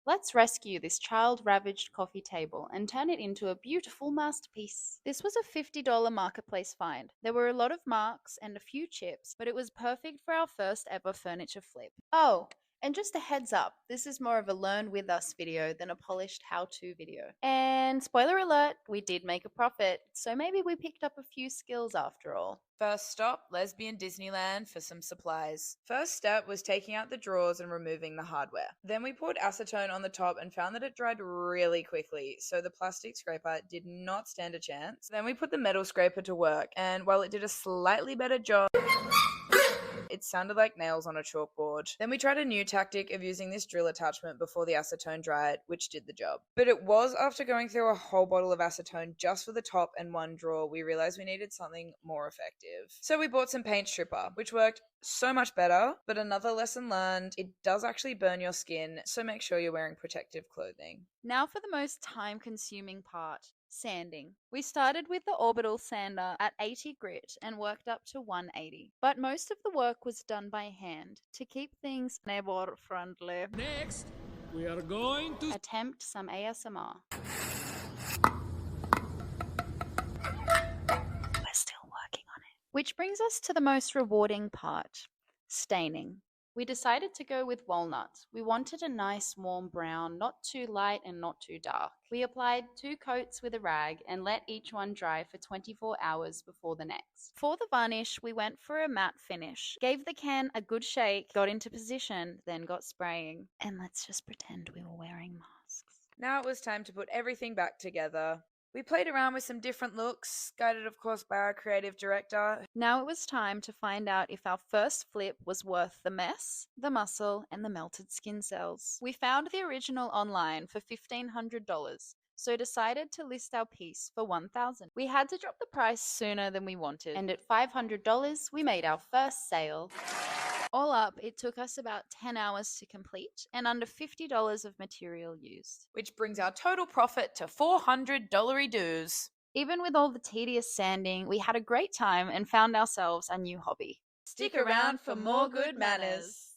Let's rescue this child-ravaged coffee table and turn it into a beautiful masterpiece. This was a $50 marketplace find. There were a lot of marks and a few chips, but it was perfect for our first ever furniture flip. Oh, and just a heads up, this is more of a learn with us video than a polished how-to video. And spoiler alert, we did make a profit, so maybe we picked up a few skills after all. First stop, lesbian Disneyland for some supplies. First step was taking out the drawers and removing the hardware. Then we poured acetone on the top and found that it dried really quickly, so the plastic scraper did not stand a chance. Then we put the metal scraper to work, and while it did a slightly better job, it sounded like nails on a chalkboard. Then we tried a new tactic of using this drill attachment before the acetone dried, which did the job. But it was after going through a whole bottle of acetone just for the top and one drawer, we realized we needed something more effective. So we bought some paint stripper, which worked so much better, but another lesson learned, it does actually burn your skin, so make sure you're wearing protective clothing. Now for the most time-consuming part, sanding. We started with the orbital sander at 80 grit and worked up to 180. But most of the work was done by hand to keep things neighbor-friendly. Next, we are going to Attempt some ASMR. We're still working on it. Which brings us to the most rewarding part, staining. We decided to go with walnut. We wanted a nice warm brown, not too light and not too dark. We applied 2 coats with a rag and let each one dry for 24 hours before the next. For the varnish, we went for a matte finish. Gave the can a good shake, got into position, then got spraying. And let's just pretend we were wearing masks. Now it was time to put everything back together. We played around with some different looks, guided of course by our creative director. Now it was time to find out if our first flip was worth the mess, the muscle, and the melted skin cells. We found the original online for $1,500, so decided to list our piece for $1,000. We had to drop the price sooner than we wanted, and at $500 we made our first sale. All up, it took us about 10 hours to complete and under $50 of material used. Which brings our total profit to $400 dues. Even with all the tedious sanding, we had a great time and found ourselves a new hobby. Stick around for more good manners.